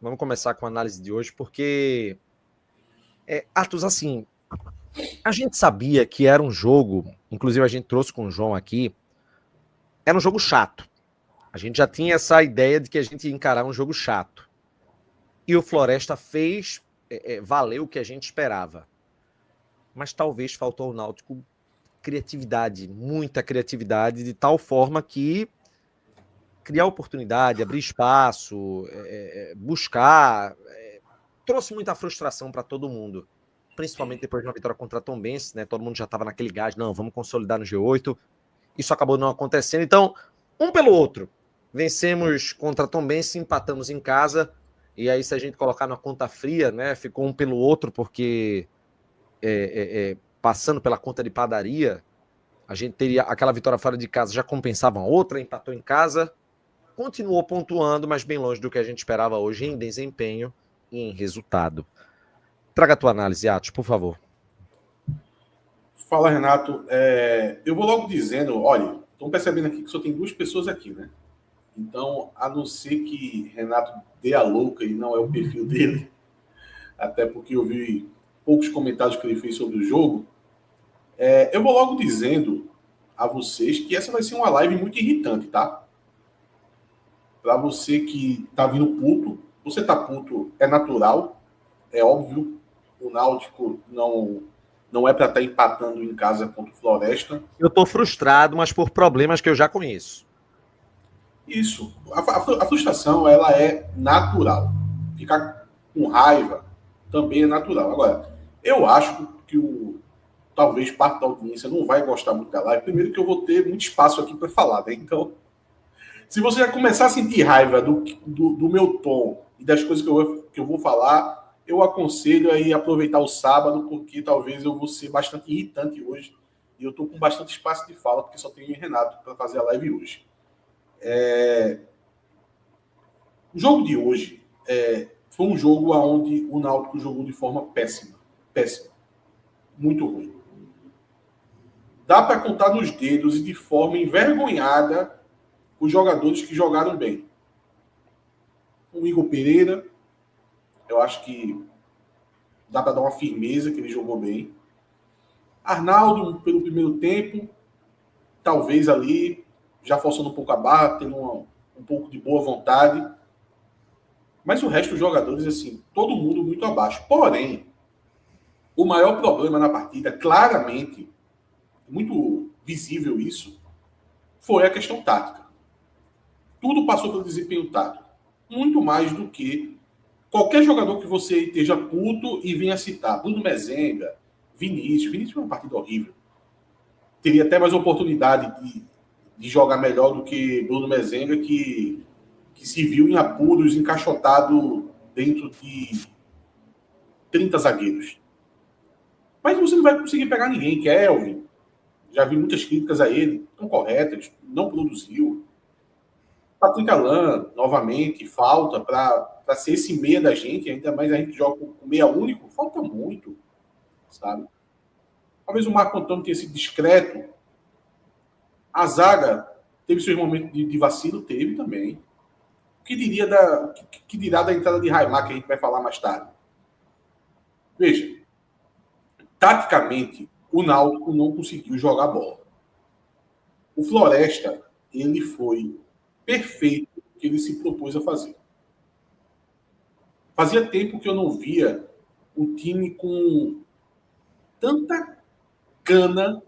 Vamos começar com a análise de hoje, porque, Atos, assim, a gente sabia que era um jogo, inclusive a gente trouxe com o João aqui, era um jogo chato. A gente já tinha essa ideia de que a gente ia encarar um jogo chato. E o Floresta fez valer o que a gente esperava. Mas talvez faltou ao Náutico criatividade, muita criatividade, de tal forma que criar oportunidade, abrir espaço, buscar, trouxe muita frustração para todo mundo, principalmente depois de uma vitória contra a Tombense, né? Todo mundo já estava naquele gás, não, vamos consolidar no G8. Isso acabou não acontecendo. Então, um pelo outro. Vencemos contra a Tombense, empatamos em casa, e aí se a gente colocar na conta fria, né, ficou um pelo outro, porque passando pela conta de padaria, a gente teria aquela vitória fora de casa, já compensava a outra, empatou em casa, continuou pontuando, mas bem longe do que a gente esperava hoje em desempenho e em resultado. Traga a tua análise, Atos, por favor. Fala, Renato. Eu vou logo dizendo, olha, estão percebendo aqui que só tem duas pessoas aqui, né? Então, a não ser que Renato dê a louca e não é o perfil dele, até porque eu vi poucos comentários que ele fez sobre o jogo, eu vou logo dizendo a vocês que essa vai ser uma live muito irritante, tá? Para você que tá vindo puto, você tá puto, é natural, é óbvio, o Náutico não é para estar empatando em casa contra o Floresta. Eu tô frustrado, mas por problemas que eu já conheço. Isso. A frustração, ela é natural. Ficar com raiva também é natural. Agora, eu acho que talvez parte da audiência não vai gostar muito da live. Primeiro que eu vou ter muito espaço aqui para falar, né? Então, se você já começar a sentir raiva do meu tom e das coisas que eu vou falar, eu aconselho aí aproveitar o sábado, porque talvez eu vou ser bastante irritante hoje. E eu estou com bastante espaço de fala, porque só tenho o Renato para fazer a live hoje. O jogo de hoje foi um jogo onde o Náutico jogou de forma péssima. Péssima. Muito ruim. Dá para contar nos dedos e de forma envergonhada os jogadores que jogaram bem. O Igor Pereira, eu acho que dá para dar uma firmeza que ele jogou bem. Arnaldo, pelo primeiro tempo, talvez ali, já forçando um pouco a barra, tendo um pouco de boa vontade. Mas o resto dos jogadores, assim, todo mundo muito abaixo. Porém, o maior problema na partida, claramente, muito visível isso, foi a questão tática. Tudo passou pelo desempenho tático. Muito mais do que qualquer jogador que você esteja puto e venha citar. Bruno Mezenga, Vinícius. Vinícius foi uma partida horrível. Teria até mais oportunidade de jogar melhor do que Bruno Mezenga, que se viu em apuros, encaixotado dentro de 30 zagueiros. Mas você não vai conseguir pegar ninguém. Kelvin, já vi muitas críticas a ele, estão corretas, não produziu. Patrick Alain, novamente, falta para ser esse meia da gente, ainda mais a gente joga com meia único, falta muito, sabe? Talvez o Marco Antônio tenha sido discreto. A zaga teve seus momentos de vacilo, teve também. O que dirá da entrada de Raimar, que a gente vai falar mais tarde? Veja, taticamente, o Náutico não conseguiu jogar bola. O Floresta, ele foi perfeito o que ele se propôs a fazer. Fazia tempo que eu não via um time com tanta gana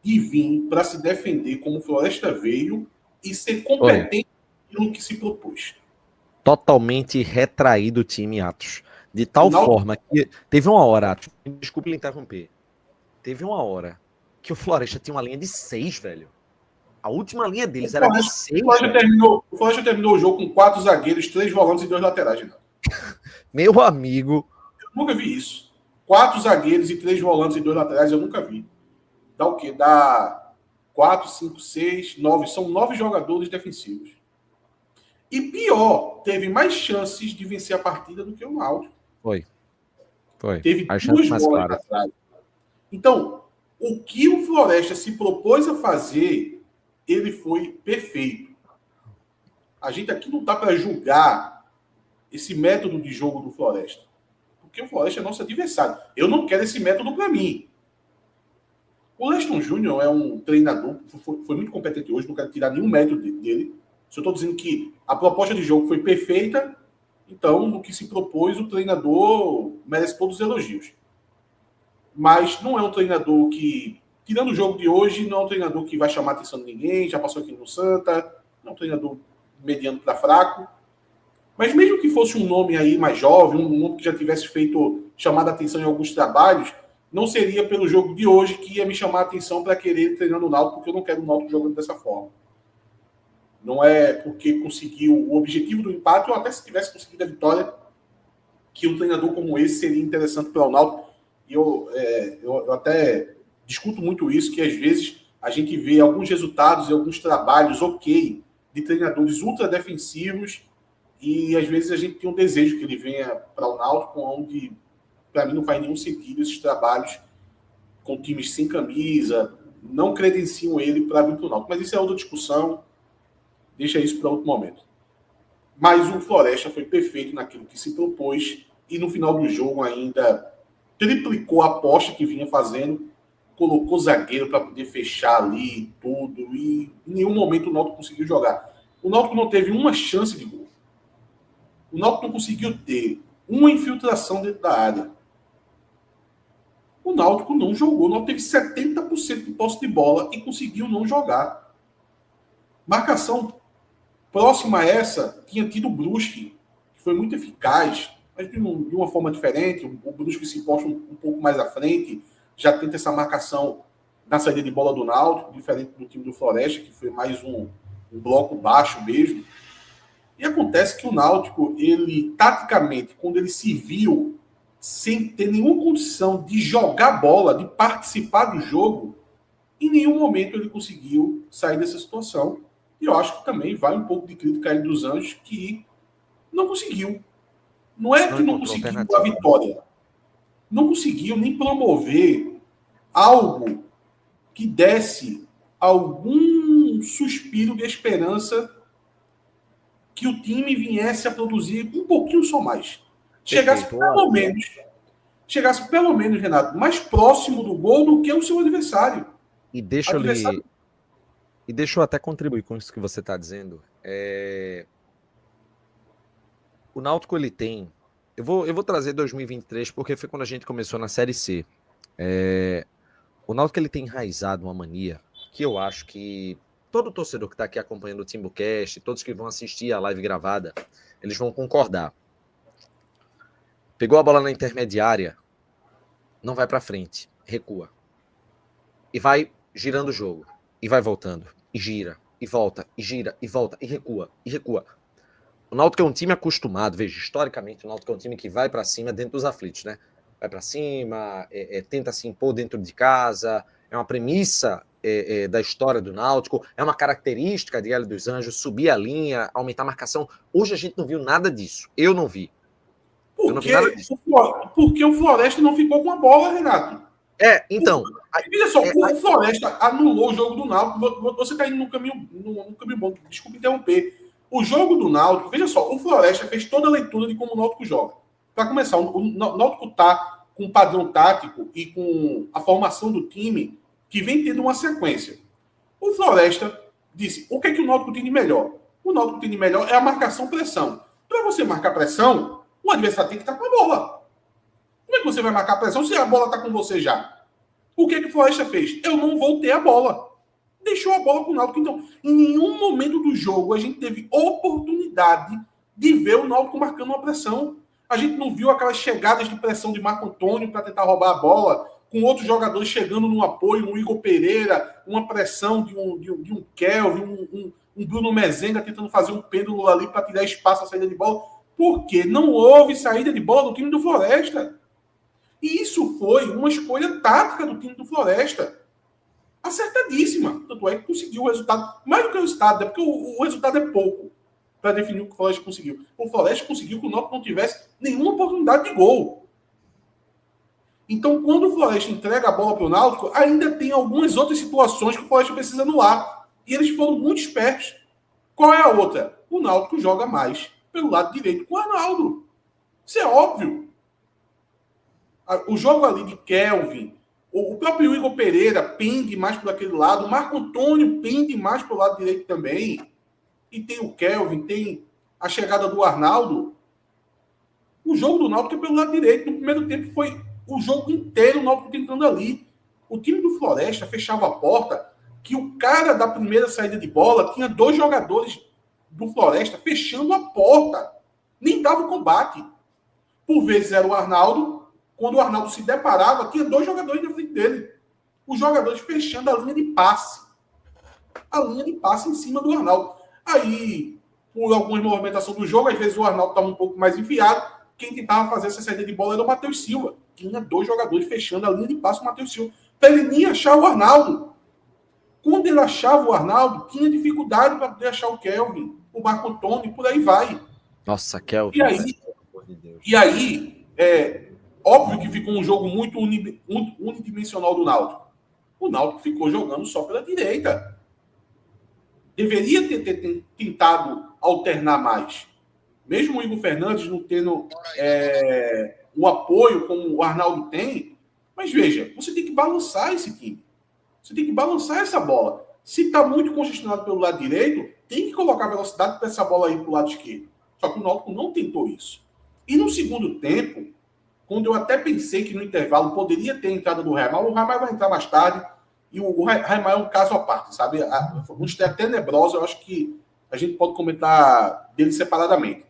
de vir para se defender como o Floresta veio e ser competente no que se propôs. Totalmente retraído o time, Atos. De tal forma que teve uma hora, Atos, desculpe lhe interromper, teve uma hora que o Floresta tinha uma linha de 6, velho. A última linha deles era de 6. O Floresta terminou o jogo com 4 zagueiros, 3 volantes e 2 laterais. Não. Meu amigo. Eu nunca vi isso. 4 zagueiros e 3 volantes e 2 laterais, eu nunca vi. Dá o quê? Dá 4, 5, 6, 9. São 9 jogadores defensivos. E pior, teve mais chances de vencer a partida do que o Náutico. Foi. Teve 2 bolas atrás. Então, o que o Floresta se propôs a fazer, ele foi perfeito. A gente aqui não está para julgar esse método de jogo do Floresta. Porque o Floresta é nosso adversário. Eu não quero esse método para mim. O Leston Júnior é um treinador, foi muito competente hoje, não quero tirar nenhum método dele. Se eu estou dizendo que a proposta de jogo foi perfeita, então, no que se propôs, o treinador merece todos os elogios. Mas não é um treinador que, tirando o jogo de hoje, não é um treinador que vai chamar a atenção de ninguém, já passou aqui no Santa, não é um treinador mediano para fraco. Mas mesmo que fosse um nome aí mais jovem, um nome que já tivesse chamado a atenção em alguns trabalhos, não seria pelo jogo de hoje que ia me chamar a atenção para querer treinar no Náutico, porque eu não quero o Náutico jogando dessa forma. Não é porque conseguiu o objetivo do empate, ou até se tivesse conseguido a vitória, que um treinador como esse seria interessante para o Náutico. E eu até discuto muito isso, que às vezes a gente vê alguns resultados e alguns trabalhos ok de treinadores ultra defensivos, e às vezes a gente tem um desejo que ele venha para o Náutico, onde para mim não faz nenhum sentido esses trabalhos com times sem camisa, não credenciam ele para vir para o Náutico. Mas isso é outra discussão, deixa isso para outro momento. Mas o Floresta foi perfeito naquilo que se propôs e no final do jogo ainda triplicou a aposta que vinha fazendo, colocou zagueiro para poder fechar ali tudo e em nenhum momento o Náutico conseguiu jogar. O Náutico não teve uma chance de gol. O Náutico não conseguiu ter uma infiltração dentro da área. O Náutico não jogou. O Náutico teve 70% de posse de bola e conseguiu não jogar. Marcação próxima a essa tinha tido o Brusque, que foi muito eficaz, mas de uma forma diferente. O Brusque se posta um pouco mais à frente, já tenta essa marcação na saída de bola do Náutico, diferente do time do Floresta, que foi mais um bloco baixo mesmo. E acontece que o Náutico, ele taticamente, quando ele se viu sem ter nenhuma condição de jogar bola, de participar do jogo, em nenhum momento ele conseguiu sair dessa situação. E eu acho que também vai um pouco de crítica aí dos Anjos, que não conseguiu. Não é que não conseguiu a vitória. Não conseguiu nem promover algo que desse algum suspiro de esperança que o time viesse a produzir um pouquinho só mais. Chegasse pelo menos, Renato, mais próximo do gol do que o seu adversário. E deixa eu até contribuir com isso que você está dizendo. O Náutico, ele tem... Eu vou trazer 2023, porque foi quando a gente começou na Série C. O Náutico, ele tem enraizado uma mania que eu acho que todo torcedor que está aqui acompanhando o Timbucast, todos que vão assistir a live gravada, eles vão concordar. Pegou a bola na intermediária, não vai para frente, recua. E vai girando o jogo, e vai voltando, e gira, e volta, e gira, e volta, e recua, e recua. O Náutico é um time acostumado, veja, historicamente, o Náutico é um time que vai para cima dentro dos aflitos, né? Vai para cima, tenta se impor dentro de casa, é uma premissa da história do Náutico, é uma característica de Hélio dos Anjos, subir a linha, aumentar a marcação. Hoje a gente não viu nada disso, eu não vi. Porque o Floresta não ficou com a bola, Renato. Então... Olha só, o Floresta anulou o jogo do Náutico. Você está indo num caminho bom. Desculpa interromper. O jogo do Náutico, veja só, o Floresta fez toda a leitura de como o Náutico joga. Para começar, o Náutico está com um padrão tático e com a formação do time que vem tendo uma sequência. O Floresta disse, o que é que o Náutico tem de melhor? O Náutico tem de melhor é a marcação-pressão. Para você marcar pressão, o adversário tem que estar com a bola. Como é que você vai marcar pressão se a bola está com você já? O que é que o Floresta fez? Eu não vou ter a bola. Deixou a bola com o Náutico. Então, em nenhum momento do jogo a gente teve oportunidade de ver o Náutico marcando uma pressão. A gente não viu aquelas chegadas de pressão de Marco Antônio para tentar roubar a bola, com outros jogadores chegando no apoio, um Igor Pereira, uma pressão de um Kelvin, um Bruno Mezenga tentando fazer um pêndulo ali para tirar espaço à saída de bola. Porque não houve saída de bola do time do Floresta. E isso foi uma escolha tática do time do Floresta. Acertadíssima. Tanto é que conseguiu o resultado. Mais do que o resultado, porque o resultado é pouco para definir o que o Floresta conseguiu. O Floresta conseguiu que o Náutico não tivesse nenhuma oportunidade de gol. Então, quando o Floresta entrega a bola para o Náutico, ainda tem algumas outras situações que o Floresta precisa anular. E eles foram muito espertos. Qual é a outra? O Náutico joga mais pelo lado direito com o Arnaldo. Isso é óbvio. O jogo ali de Kelvin, o próprio Igor Pereira pende mais por aquele lado, o Marco Antônio pende mais para o lado direito também. E tem o Kelvin, tem a chegada do Arnaldo. O jogo do Náutico é pelo lado direito. No primeiro tempo foi o jogo inteiro o Náutico tentando ali. O time do Floresta fechava a porta, que o cara da primeira saída de bola tinha 2 jogadores do Floresta fechando a porta. Nem dava o combate. Por vezes era o Arnaldo. Quando o Arnaldo se deparava, tinha 2 jogadores na frente dele. Os jogadores fechando a linha de passe. A linha de passe em cima do Arnaldo. Aí, por alguma movimentação do jogo, às vezes o Arnaldo estava um pouco mais enfiado. Quem tentava fazer essa saída de bola era o Matheus Silva. Tinha 2 jogadores fechando a linha de passe do Matheus Silva. Para ele nem achar o Arnaldo. Quando ele achava o Arnaldo, tinha dificuldade para poder achar o Kelvin, o Marco Antônio, e por aí vai. Nossa, Kelvin. E aí, óbvio que ficou um jogo muito unidimensional do Náutico. O Náutico ficou jogando só pela direita. Deveria ter tentado alternar mais. Mesmo o Igor Fernandes não tendo o apoio como o Arnaldo tem, mas veja, você tem que balançar esse time. Você tem que balançar essa bola. Se está muito congestionado pelo lado direito, tem que colocar velocidade para essa bola ir para o lado esquerdo. Só que o Náutico não tentou isso. E no segundo tempo, quando eu até pensei que no intervalo poderia ter entrada do Raimar, o Raimar vai entrar mais tarde, e o Raimar é um caso à parte, sabe? Uma história tenebrosa, eu acho que a gente pode comentar dele separadamente.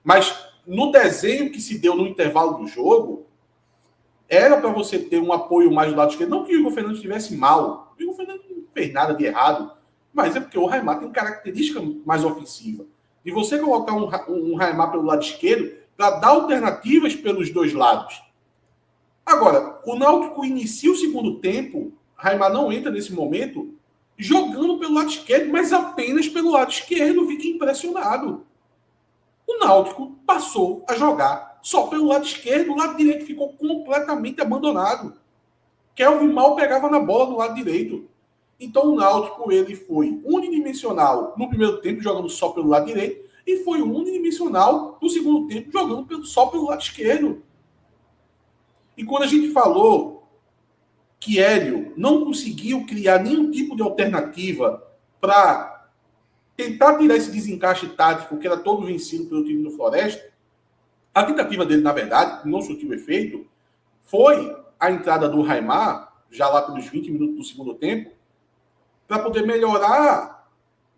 Mas no desenho que se deu no intervalo do jogo, era para você ter um apoio mais do lado esquerdo. Não que o Igor Fernandes estivesse mal. O Igor Fernandes não fez nada de errado, mas é porque o Raimar tem característica mais ofensiva. E você colocar um Raimar pelo lado esquerdo para dar alternativas pelos 2 lados. Agora, o Náutico inicia o segundo tempo, Raimar não entra nesse momento, jogando pelo lado esquerdo, mas apenas pelo lado esquerdo. Fiquei impressionado. O Náutico passou a jogar só pelo lado esquerdo, o lado direito ficou completamente abandonado. Kelvin mal pegava na bola do lado direito. Então o Náutico ele foi unidimensional no primeiro tempo, jogando só pelo lado direito, e foi unidimensional no segundo tempo, jogando só pelo lado esquerdo. E quando a gente falou que Hélio não conseguiu criar nenhum tipo de alternativa para tentar tirar esse desencaixe tático que era todo vencido pelo time do Floresta, a tentativa dele, na verdade, que não surtiu efeito, foi a entrada do Raimar, já lá pelos 20 minutos do segundo tempo, para poder melhorar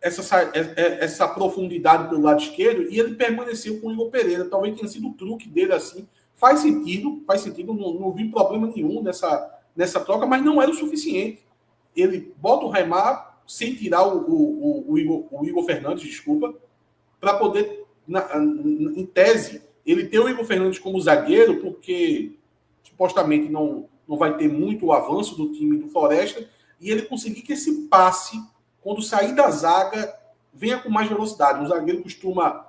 essa profundidade pelo lado esquerdo, e ele permaneceu com o Igor Pereira. Talvez tenha sido o truque dele assim. Faz sentido, não vi problema nenhum nessa troca, mas não era o suficiente. Ele bota o Raimar sem tirar o Igor Fernandes, desculpa, para poder, em tese, ele ter o Igor Fernandes como zagueiro, porque supostamente não vai ter muito avanço do time do Floresta, e ele conseguir que esse passe, quando sair da zaga, venha com mais velocidade. O zagueiro costuma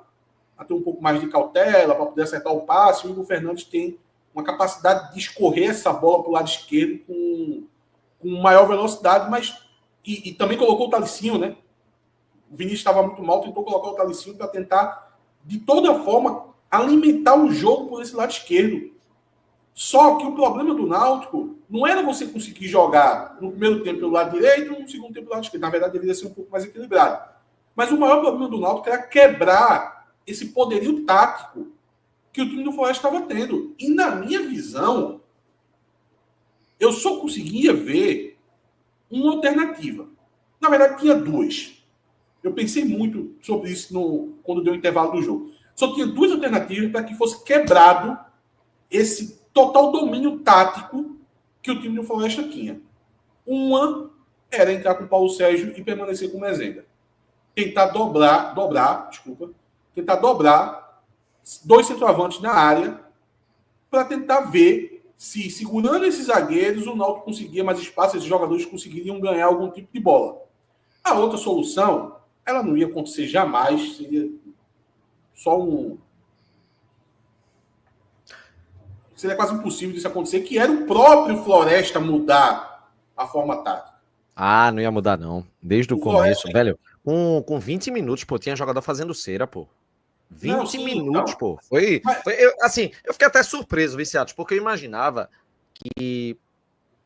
ter um pouco mais de cautela para poder acertar o passe. O Igor Fernandes tem uma capacidade de escorrer essa bola para o lado esquerdo com maior velocidade, mas e também colocou o Talicinho, né? O Vinícius estava muito mal, tentou colocar o Talicinho para tentar, de toda forma, alimentar o jogo por esse lado esquerdo. Só que o problema do Náutico não era você conseguir jogar no primeiro tempo pelo lado direito e no segundo tempo pelo lado esquerdo. Na verdade, deveria ser um pouco mais equilibrado. Mas o maior problema do Náutico era quebrar esse poderio tático que o time do Floresta estava tendo. E na minha visão, eu só conseguia ver uma alternativa. Na verdade, tinha 2. Eu pensei muito sobre isso quando deu o intervalo do jogo. Só tinha 2 alternativas para que fosse quebrado esse total domínio tático que o time do Floresta tinha. Uma era entrar com o Paulo Sérgio e permanecer com o Mezenga. Tentar dobrar 2 centroavantes na área para tentar ver se, segurando esses zagueiros, o Náutico conseguia mais espaço, esses jogadores conseguiriam ganhar algum tipo de bola. A outra solução, ela não ia acontecer jamais, seria só seria quase impossível disso acontecer, que era o próprio Floresta mudar a forma tática. Ah, não ia mudar, não. Desde o começo, velho. Com 20 minutos, pô, tinha jogador fazendo cera, pô. 20 Não, sim, minutos, então. pô. Assim, eu fiquei até surpreso, Viciados, porque eu imaginava que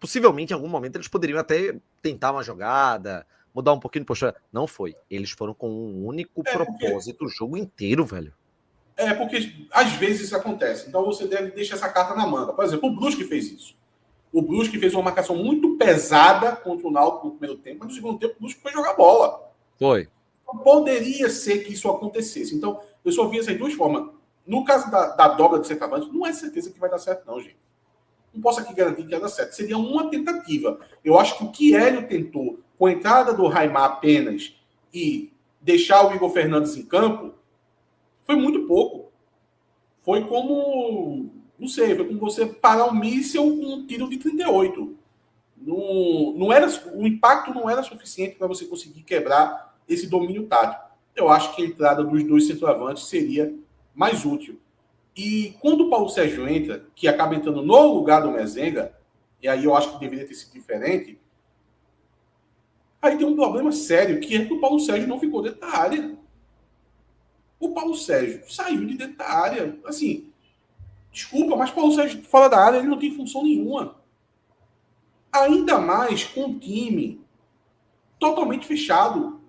possivelmente em algum momento eles poderiam até tentar uma jogada, mudar um pouquinho de postura. Não foi. Eles foram com um único É porque, propósito o jogo inteiro, velho. porque às vezes isso acontece. Então você deve deixar essa carta na manga. Por exemplo, o Brusque fez isso. O Brusque fez uma marcação muito pesada contra o Náutico no primeiro tempo, mas no segundo tempo o Brusque foi jogar bola. Foi. Então, poderia ser que isso acontecesse. Então, eu só vi essas duas formas. No caso da dobra de centroavante, não é certeza que vai dar certo, não, gente. Não posso aqui garantir que vai dar certo. Seria uma tentativa. Eu acho que o que Hélio tentou, com a entrada do Raimar apenas e deixar o Igor Fernandes em campo, foi muito pouco. Foi como, não sei, foi como você parar um míssil com um tiro de 38. Não era, o impacto não era suficiente para você conseguir quebrar esse domínio tático. Eu acho que a entrada dos dois centroavantes seria mais útil. E quando o Paulo Sérgio entra, que acaba entrando no lugar do Mezenga, e aí eu acho que deveria ter sido diferente, aí tem um problema sério, que é que o Paulo Sérgio não ficou dentro da área. O Paulo Sérgio saiu de dentro da área. Assim, desculpa, mas o Paulo Sérgio fora da área ele não tem função nenhuma. Ainda mais com o time totalmente fechado.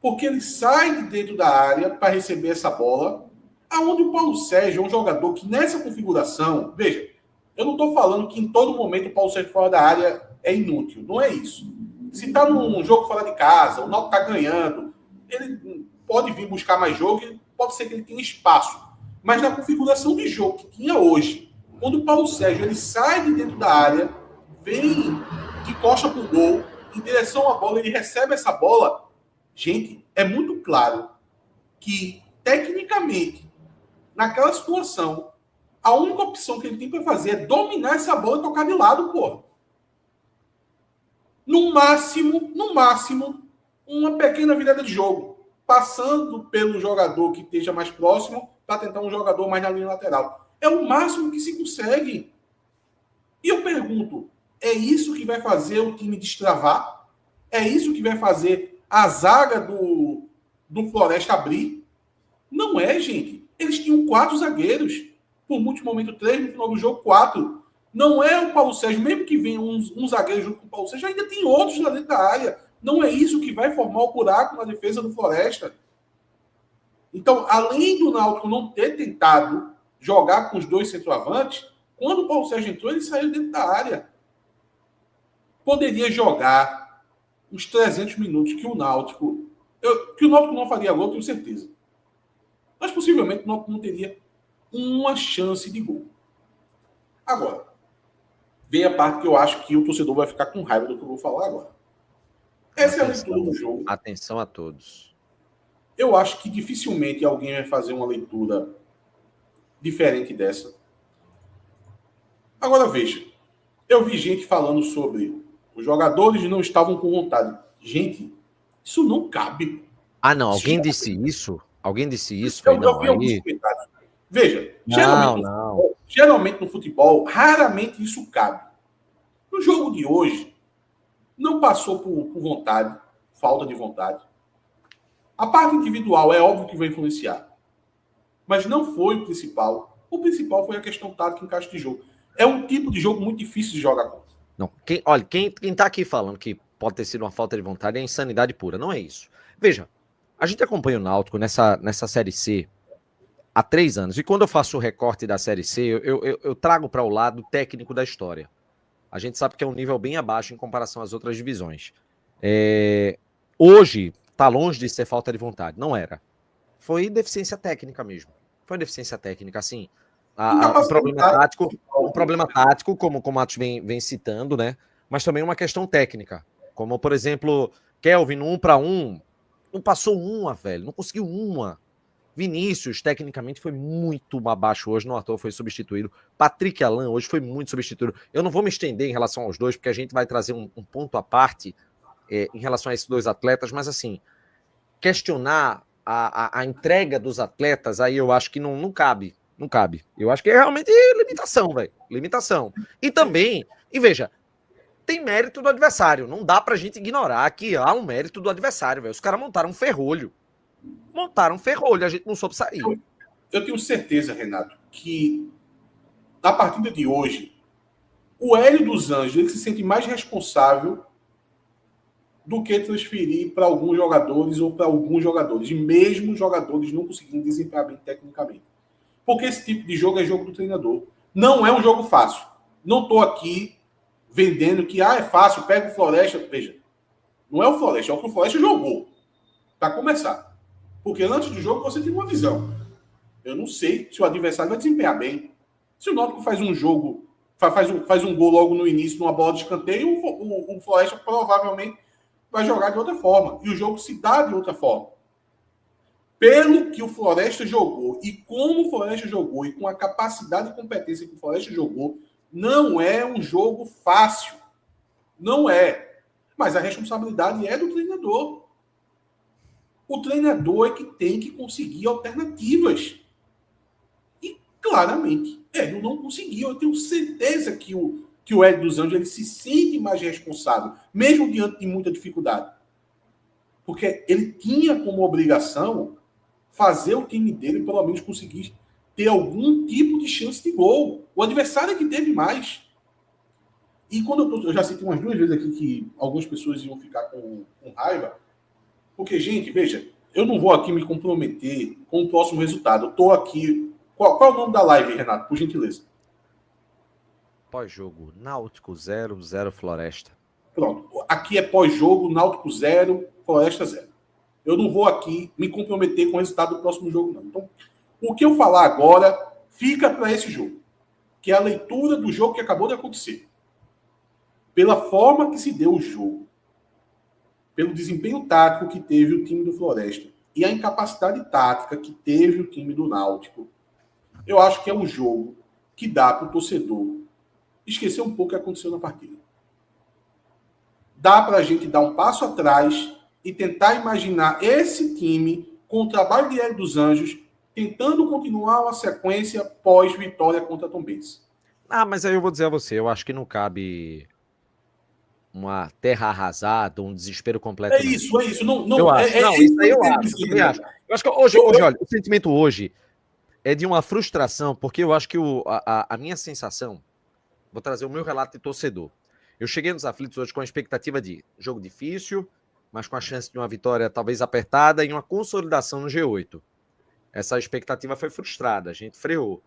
Porque ele sai de dentro da área para receber essa bola, aonde o Paulo Sérgio é um jogador que nessa configuração, veja, eu não estou falando que em todo momento o Paulo Sérgio fora da área é inútil, não é isso. Se está num jogo fora de casa, o Náutico está ganhando, ele pode vir buscar mais jogo, pode ser que ele tenha espaço. Mas na configuração de jogo que tinha hoje, quando o Paulo Sérgio ele sai de dentro da área, vem de costa para o gol, em direção à bola, ele recebe essa bola. Gente, é muito claro que, tecnicamente, naquela situação, a única opção que ele tem para fazer é dominar essa bola e tocar de lado, porra. No máximo, uma pequena virada de jogo, passando pelo jogador que esteja mais próximo para tentar um jogador mais na linha lateral. É o máximo que se consegue. E eu pergunto, é isso que vai fazer o time destravar? É isso que vai fazer a zaga do Floresta abrir? Não é, gente. Eles tinham 4 zagueiros. Por muito momento 3, no final do jogo 4. Não é o Paulo Sérgio, mesmo que venha um zagueiro junto com o Paulo Sérgio, ainda tem outros lá dentro da área. Não é isso que vai formar o buraco na defesa do Floresta. Então, além do Náutico não ter tentado jogar com os dois centroavantes, quando o Paulo Sérgio entrou, ele saiu dentro da área. Poderia jogar uns 300 minutos que o Náutico... que o Náutico não faria gol, tenho certeza. Mas possivelmente o Náutico não teria uma chance de gol. Agora, vem a parte que eu acho que o torcedor vai ficar com raiva do que eu vou falar agora. Essa é a leitura do jogo. Atenção a todos. Eu acho que dificilmente alguém vai fazer uma leitura diferente dessa. Agora veja, eu vi gente falando sobre os jogadores não estavam com vontade. Gente, isso não cabe. Ah, não, alguém disse isso? Alguém disse isso? Eu vi alguns comentários. Veja, geralmente no futebol, raramente isso cabe. No jogo de hoje, não passou por vontade, falta de vontade. A parte individual é óbvio que vai influenciar. Mas não foi o principal. O principal foi a questão tática em caixa de jogo. É um tipo de jogo muito difícil de jogar contra. Não, quem tá aqui falando que pode ter sido uma falta de vontade é insanidade pura, não é isso. Veja, a gente acompanha o Náutico nessa Série C há 3 anos. E quando eu faço o recorte da Série C, eu trago para o lado técnico da história. A gente sabe que é um nível bem abaixo em comparação às outras divisões. Hoje, tá longe de ser falta de vontade. Não era. Foi deficiência técnica mesmo. Foi deficiência técnica, assim. Um problema tático, como o Matos vem citando, né? Mas também uma questão técnica. Como, por exemplo, Kelvin no 1-1, não passou uma, velho. Não conseguiu uma. Vinícius, tecnicamente, foi muito abaixo hoje, no ator foi substituído. Patrick Alan, hoje foi muito substituído. Eu não vou me estender em relação aos dois, porque a gente vai trazer um ponto à parte em relação a esses dois atletas, mas assim, questionar a entrega dos atletas, aí eu acho que não cabe. Não cabe. Eu acho que é realmente limitação, velho. Limitação. E também, e veja, tem mérito do adversário. Não dá pra gente ignorar que há um mérito do adversário, velho. Os caras montaram um ferrolho. montaram um ferrolho, a gente não soube sair. Eu tenho certeza, Renato, que na partida de hoje, o Hélio dos Anjos ele se sente mais responsável do que transferir para alguns jogadores ou para alguns jogadores, e mesmo jogadores não conseguindo desempenhar bem tecnicamente. Porque esse tipo de jogo é jogo do treinador. Não é um jogo fácil. Não estou aqui vendendo que é fácil, pega o Floresta. Veja, não é o Floresta, é o que o Floresta jogou. Para começar. Porque antes do jogo você tem uma visão. Eu não sei se o adversário vai desempenhar bem. Se o Náutico faz um jogo, faz um gol logo no início, numa bola de escanteio, o Floresta provavelmente vai jogar de outra forma. E o jogo se dá de outra forma. Pelo que o Floresta jogou e como o Floresta jogou e com a capacidade e competência que o Floresta jogou, não é um jogo fácil. Não é. Mas a responsabilidade é do treinador. O treinador é que tem que conseguir alternativas. E, claramente, Hélio não conseguiu. Eu tenho certeza que o Hélio dos Anjos ele se sente mais responsável, mesmo diante de muita dificuldade. Porque ele tinha como obrigação fazer o time dele, pelo menos, conseguir ter algum tipo de chance de gol. O adversário é que teve mais. E quando eu já citei umas 2 vezes aqui que algumas pessoas iam ficar com raiva, porque, gente, veja, eu não vou aqui me comprometer com o próximo resultado. Eu estou aqui. Qual é o nome da live, Renato, por gentileza? Pós-jogo, Náutico 0, 0 Floresta. Pronto. Aqui é pós-jogo, Náutico 0, Floresta 0. Eu não vou aqui me comprometer com o resultado do próximo jogo, não. Então, o que eu falar agora fica para esse jogo, que é a leitura do jogo que acabou de acontecer. Pela forma que se deu o jogo, pelo desempenho tático que teve o time do Floresta e a incapacidade tática que teve o time do Náutico, eu acho que é um jogo que dá para o torcedor esquecer um pouco o que aconteceu na partida. Dá para a gente dar um passo atrás e tentar imaginar esse time com o trabalho de Hélio dos Anjos tentando continuar uma sequência pós-vitória contra a Tombense. Mas aí eu vou dizer a você, eu acho que não cabe uma terra arrasada, um desespero completo. É isso. Não, eu acho. Isso aí eu acho. Eu acho. Eu acho que hoje, olha, o sentimento hoje é de uma frustração, porque eu acho que a minha sensação, vou trazer o meu relato de torcedor. Eu cheguei nos aflitos hoje com a expectativa de jogo difícil, mas com a chance de uma vitória talvez apertada e uma consolidação no G8. Essa expectativa foi frustrada, a gente freou.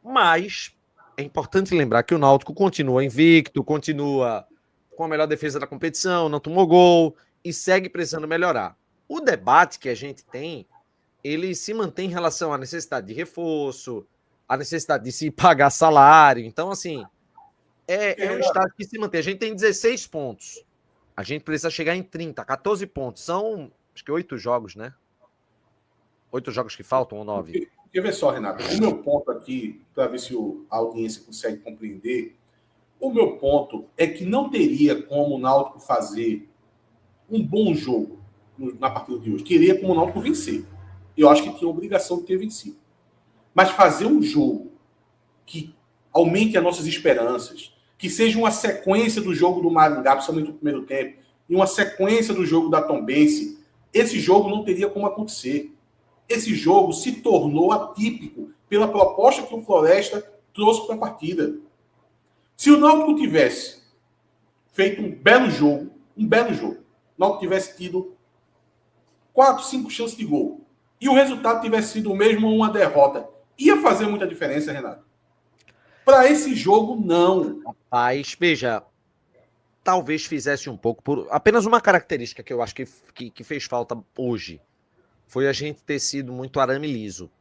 Mas é importante lembrar que o Náutico continua invicto, continua com a melhor defesa da competição, não tomou gol e segue precisando melhorar. O debate que a gente tem, ele se mantém em relação à necessidade de reforço, à necessidade de se pagar salário. Então, assim, é um estado que se mantém. A gente tem 16 pontos. A gente precisa chegar em 30, 14 pontos. São, acho que 8 jogos, né? 8 jogos que faltam ou 9? Quer ver só, Renato? O meu ponto aqui, para ver se a audiência consegue compreender, o meu ponto é que não teria como o Náutico fazer um bom jogo na partida de hoje. Teria como o Náutico vencer. Eu acho que tinha a obrigação de ter vencido. Mas fazer um jogo que aumente as nossas esperanças, que seja uma sequência do jogo do Maringá, principalmente no primeiro tempo, e uma sequência do jogo da Tombense, esse jogo não teria como acontecer. Esse jogo se tornou atípico pela proposta que o Floresta trouxe para a partida. Se o Náutico tivesse feito um belo jogo, o Náutico tivesse tido 4, 5 chances de gol, e o resultado tivesse sido o mesmo ou uma derrota, ia fazer muita diferença, Renato? Para esse jogo, não. Rapaz, veja, talvez fizesse um pouco, por apenas uma característica que eu acho que fez falta hoje, foi a gente ter sido muito arame liso.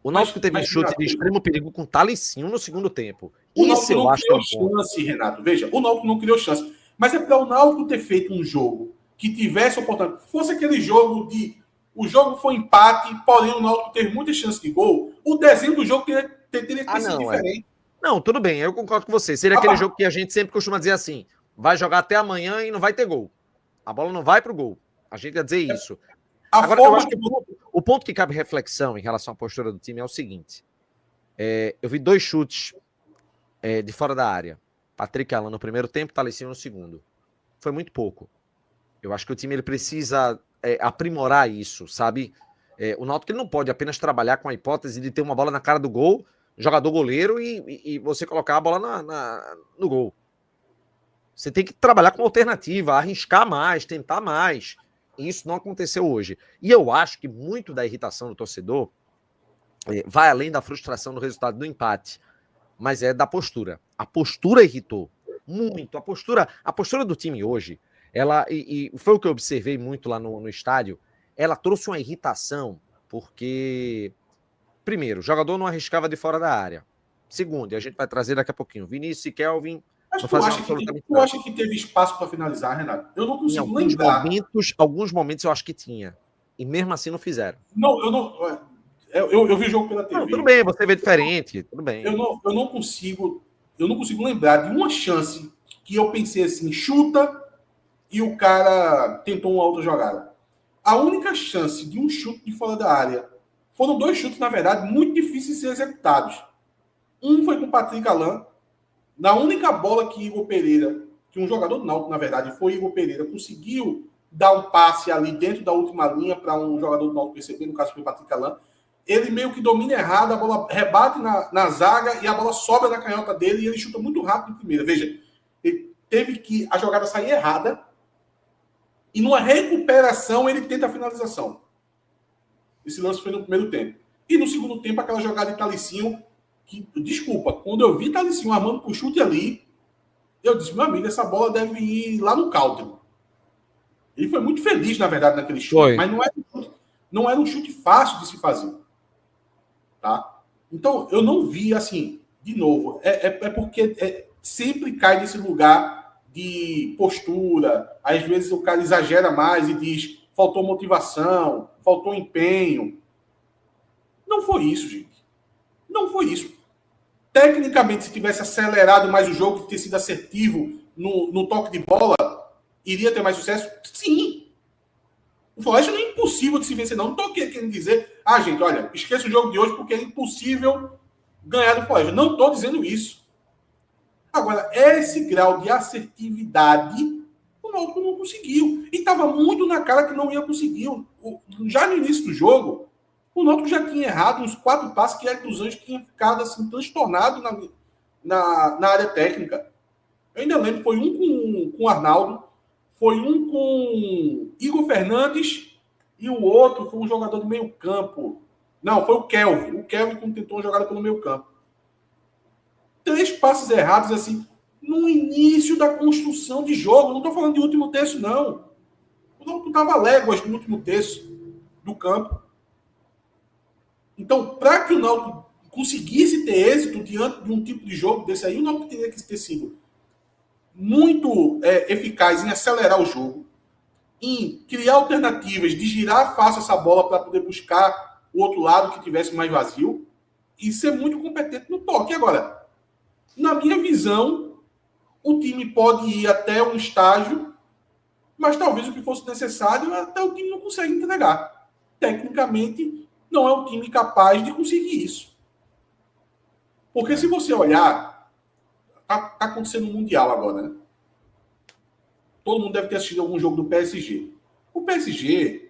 O Náutico teve um chute de extremo perigo com Talicinho no segundo tempo. O Náutico não criou chance, Renato. Veja, o Náutico não criou chance. Mas é para o Náutico ter feito um jogo que tivesse oportunidade. Fosse aquele jogo de... O jogo foi empate, porém o Náutico teve muitas chances de gol. O desenho do jogo teria que ter sido diferente. Não, tudo bem, eu concordo com você. Seria aquele jogo que a gente sempre costuma dizer assim, vai jogar até amanhã e não vai ter gol. A bola não vai pro gol. A gente ia dizer isso. Agora, eu acho que o ponto que cabe reflexão em relação à postura do time é o seguinte. Eu vi 2 chutes de fora da área. Patrick Alan no primeiro tempo, Talicinho no segundo. Foi muito pouco. Eu acho que o time ele precisa aprimorar isso, sabe? O Náutico ele não pode apenas trabalhar com a hipótese de ter uma bola na cara do gol, jogador goleiro e você colocar a bola no gol. Você tem que trabalhar com alternativa, arriscar mais, tentar mais. E isso não aconteceu hoje. E eu acho que muito da irritação do torcedor vai além da frustração do resultado do empate, mas é da postura. A postura irritou muito. A postura do time hoje, e foi o que eu observei muito lá no estádio, ela trouxe uma irritação, porque, primeiro, o jogador não arriscava de fora da área. Segundo, e a gente vai trazer daqui a pouquinho, Vinícius e Kelvin. Mas tu acha que teve espaço para finalizar, Renato? Eu não consigo lembrar. Alguns momentos eu acho que tinha. E mesmo assim não fizeram. Não, eu não. Eu vi o jogo pela TV. Não, tudo bem, você vê diferente, tudo bem. Eu não consigo lembrar de uma chance que eu pensei assim, chuta, e o cara tentou uma outra jogada. A única chance de um chute de fora da área foram 2 chutes, na verdade, muito difíceis de ser executados. Um foi com o Patrick Alain, na única bola que Igor Pereira, que um jogador do Náutico, na verdade, foi Igor Pereira, conseguiu dar um passe ali dentro da última linha para um jogador do Náutico receber, no caso foi o Patrick Alain. Ele meio que domina errado, a bola rebate na zaga e a bola sobra na canhota dele e ele chuta muito rápido em primeira. Veja, ele teve que a jogada sair errada e numa recuperação ele tenta a finalização. Esse lance foi no primeiro tempo. E no segundo tempo, aquela jogada de Talicinho, que, desculpa, quando eu vi Talicinho armando pro chute ali, eu disse, meu amigo, essa bola deve ir lá no counter. Ele foi muito feliz, na verdade, naquele chute, foi. Mas não era um chute fácil de se fazer. Tá? Então, eu não vi, assim, de novo, porque sempre cai nesse lugar de postura, às vezes o cara exagera mais e diz, faltou motivação, faltou empenho. Não foi isso, gente. Não foi isso. Tecnicamente, se tivesse acelerado mais o jogo, ter sido assertivo no toque de bola, iria ter mais sucesso? Sim. O Floresta não é impossível de se vencer, não. Não estou querendo dizer, gente, olha, esqueça o jogo de hoje porque é impossível ganhar do Floresta. Não estou dizendo isso. Agora, esse grau de assertividade, o Náutico não conseguiu. E estava muito na cara que não ia conseguir. Já no início do jogo, o Náutico já tinha errado uns 4 passes que Hélio dos Anjos tinha ficado assim, transtornado na área técnica. Eu ainda lembro, foi um com o Arnaldo, foi um com Igor Fernandes e o outro foi um jogador do meio campo. Não, foi o Kelvin. O Kelvin quando tentou uma jogada pelo meio campo. 3 passes errados, assim, no início da construção de jogo. Não estou falando de último terço, não. O Náutico estava léguas no último terço do campo. Então, para que o Náutico conseguisse ter êxito diante de um tipo de jogo desse aí, o Náutico teria que ter sido muito eficaz em acelerar o jogo, em criar alternativas de girar fácil essa bola para poder buscar o outro lado que tivesse mais vazio e ser muito competente no toque. Agora, na minha visão, o time pode ir até um estágio, mas talvez o que fosse necessário até o time não consegue entregar. Tecnicamente, não é um time capaz de conseguir isso. Porque se você olhar, tá acontecendo no Mundial agora, né? Todo mundo deve ter assistido algum jogo do PSG. O PSG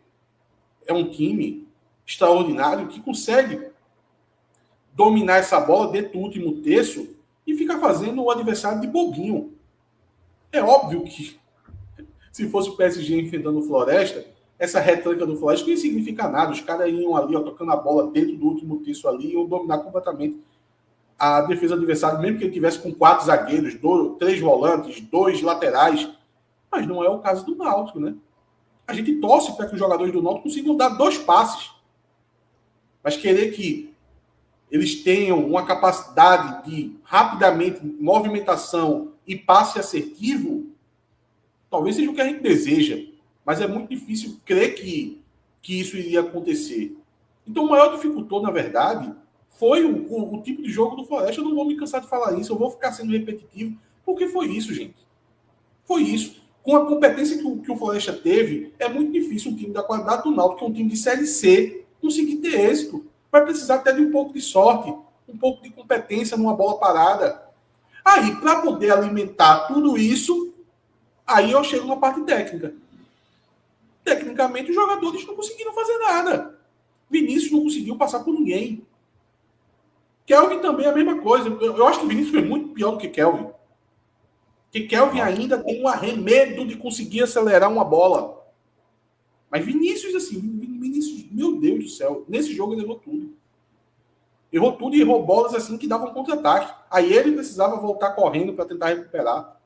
é um time extraordinário que consegue dominar essa bola dentro do último terço e fica fazendo o adversário de bobinho. É óbvio que se fosse o PSG enfrentando o Floresta, essa retranca do Floresta não ia significar nada. Os caras iam ali, tocando a bola dentro do último terço ali e iam dominar completamente a defesa do adversário, mesmo que ele tivesse com 4 zagueiros, 3 volantes, 2 laterais. Mas não é o caso do Náutico, né? A gente torce para que os jogadores do Náutico consigam dar 2 passes. Mas querer que eles tenham uma capacidade de, rapidamente, movimentação e passe assertivo, talvez seja o que a gente deseja. Mas é muito difícil crer que isso iria acontecer. Então, o maior dificultor, na verdade, foi o tipo de jogo do Floresta. Eu não vou me cansar de falar isso, eu vou ficar sendo repetitivo, porque foi isso, gente. Foi isso. Com a competência que o Floresta teve, é muito difícil um time da qualidade do Náutico, que é um time de Série C, conseguir ter êxito. Vai precisar até de um pouco de sorte, um pouco de competência numa bola parada. Aí, para poder alimentar tudo isso, aí eu chego na parte técnica. Tecnicamente, os jogadores não conseguiram fazer nada. Vinícius não conseguiu passar por ninguém. Kelvin também é a mesma coisa. Eu acho que Vinícius foi muito pior do que Kelvin. Porque Kelvin ainda tem um arremedo de conseguir acelerar uma bola. Mas Vinícius, assim, Vinícius, meu Deus do céu, nesse jogo ele errou tudo. Errou tudo e errou bolas assim que davam contra-ataque. Aí ele precisava voltar correndo para tentar recuperar.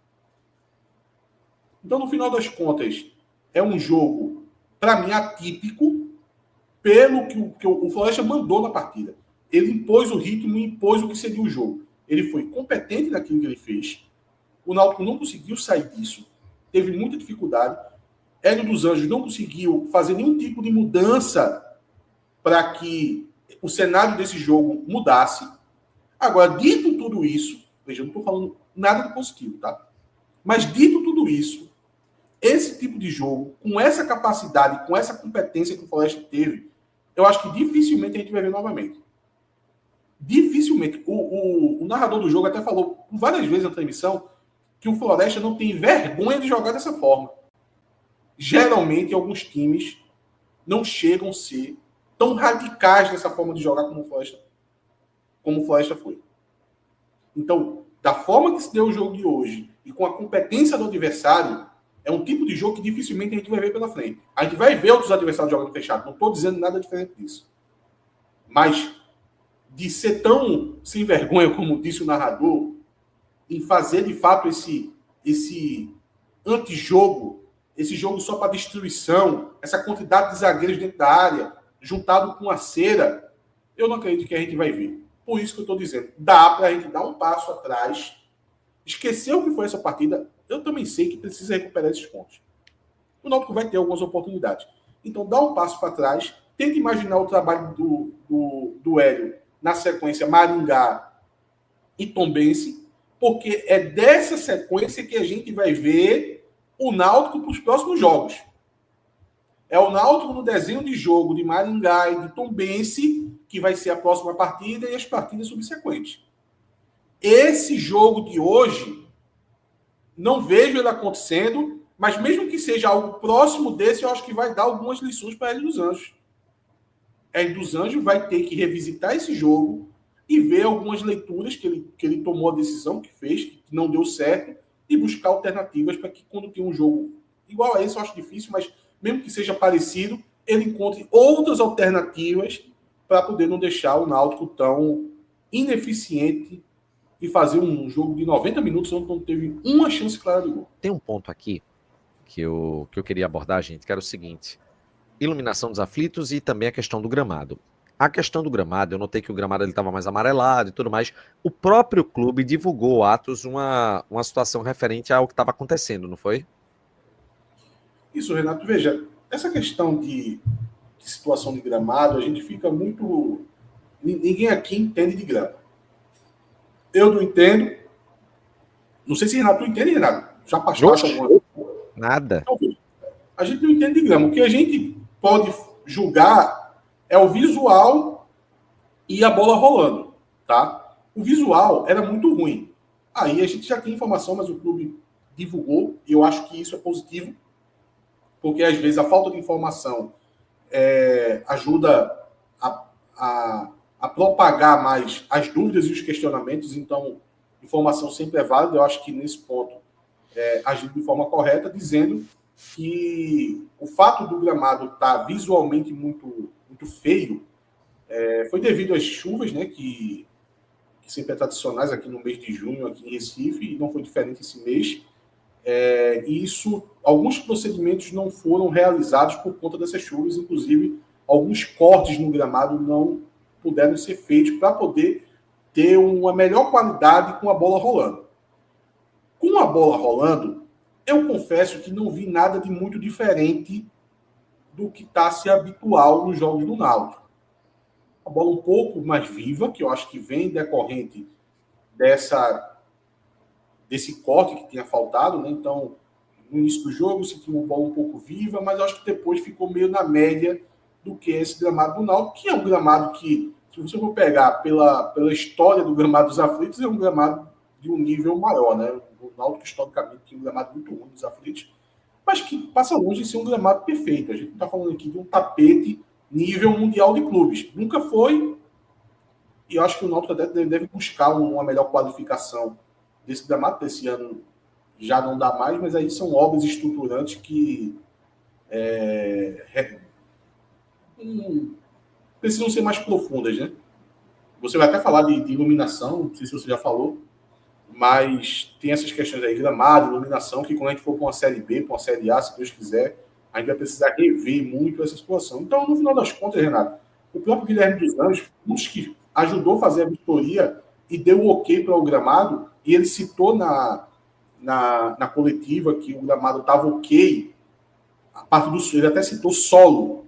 Então, no final das contas, é um jogo, para mim, atípico pelo que o Floresta mandou na partida. Ele impôs o ritmo e impôs o que seria o jogo. Ele foi competente naquilo que ele fez. O Náutico não conseguiu sair disso. Teve muita dificuldade. Hélio dos Anjos não conseguiu fazer nenhum tipo de mudança para que o cenário desse jogo mudasse. Agora, dito tudo isso, veja, eu não estou falando nada de positivo, tá? Mas dito tudo isso, esse tipo de jogo, com essa capacidade, com essa competência que o Floresta teve, eu acho que dificilmente a gente vai ver novamente. Dificilmente. O narrador do jogo até falou várias vezes na transmissão que o Floresta não tem vergonha de jogar dessa forma. Geralmente, alguns times não chegam a ser tão radicais nessa forma de jogar como o Floresta foi. Então, da forma que se deu o jogo de hoje e com a competência do adversário, é um tipo de jogo que dificilmente a gente vai ver pela frente. A gente vai ver outros adversários jogando fechado. Não estou dizendo nada diferente disso. Mas de ser tão sem vergonha, como disse o narrador, em fazer de fato esse antijogo, esse jogo só para destruição, essa quantidade de zagueiros dentro da área, juntado com a cera, eu não acredito que a gente vai ver. Por isso que eu estou dizendo, dá para a gente dar um passo atrás, esquecer o que foi essa partida. Eu também sei que precisa recuperar esses pontos. O Náutico vai ter algumas oportunidades. Então, dá um passo para trás, tenta imaginar o trabalho do Hélio na sequência Maringá e Tombense, porque é dessa sequência que a gente vai ver o Náutico para os próximos jogos. É o Náutico no desenho de jogo de Maringá e de Tombense que vai ser a próxima partida e as partidas subsequentes. Esse jogo de hoje, não vejo ele acontecendo, mas mesmo que seja algo próximo desse, eu acho que vai dar algumas lições para Hélio dos Anjos. Hélio dos Anjos vai ter que revisitar esse jogo e ver algumas leituras que ele tomou a decisão, que fez, que não deu certo, e buscar alternativas para que quando tem um jogo igual a esse, eu acho difícil, mas mesmo que seja parecido, ele encontre outras alternativas para poder não deixar o Náutico tão ineficiente e fazer um jogo de 90 minutos onde não teve uma chance clara de gol. Tem um ponto aqui que eu queria abordar, gente, que era o seguinte: iluminação dos aflitos e também a questão do gramado. A questão do gramado, eu notei que o gramado estava mais amarelado e tudo mais. O próprio clube divulgou, Atos, uma situação referente ao que estava acontecendo, não foi? Isso, Renato. Veja, essa questão de situação de gramado, a gente fica muito... Ninguém aqui entende de grama. Eu não entendo. Não sei se Renato entende, Renato. Já passou alguma coisa? Nada. Então, a gente não entende de grama. O que a gente pode julgar é o visual e a bola rolando, tá? O visual era muito ruim. Aí a gente já tem informação, mas o clube divulgou, e eu acho que isso é positivo, porque às vezes a falta de informação ajuda a propagar mais as dúvidas e os questionamentos. Então, informação sempre é válida. Eu acho que nesse ponto agir de forma correta, dizendo que o fato do gramado estar visualmente muito, muito feio foi devido às chuvas, né, que sempre é tradicionais aqui no mês de junho, aqui em Recife, e não foi diferente esse mês. E isso, alguns procedimentos não foram realizados por conta dessas chuvas, inclusive alguns cortes no gramado não puderam ser feitos para poder ter uma melhor qualidade com a bola rolando. Com a bola rolando, eu confesso que não vi nada de muito diferente do que está se habitual nos jogos do Náutico. A bola um pouco mais viva, que eu acho que vem decorrente desse corte que tinha faltado, né? Então, no início do jogo, se tinha uma bola um pouco viva, mas eu acho que depois ficou meio na média do que esse gramado do Náutico, que é um gramado que, se você for pegar pela história do gramado dos aflitos, é um gramado de um nível maior, né? O Náutico, historicamente, tinha um gramado muito ruim dos aflitos. mas que passa longe de ser um gramado perfeito. A gente está falando aqui de um tapete nível mundial de clubes. Nunca foi, e eu acho que o Náutico deve buscar uma melhor qualificação desse gramado. Desse ano já não dá mais, mas aí são obras estruturantes que precisam ser mais profundas, né? Você vai até falar de iluminação, não sei se você já falou, mas tem essas questões aí, gramado, iluminação, que quando a gente for para uma Série B, para uma Série A, se Deus quiser, a gente vai precisar rever muito essa situação. Então, no final das contas, Renato, o próprio Guilherme dos Anjos, que ajudou a fazer a vistoria e deu o ok para o gramado, e ele citou na coletiva que o gramado estava ok, a parte do ele até citou solo,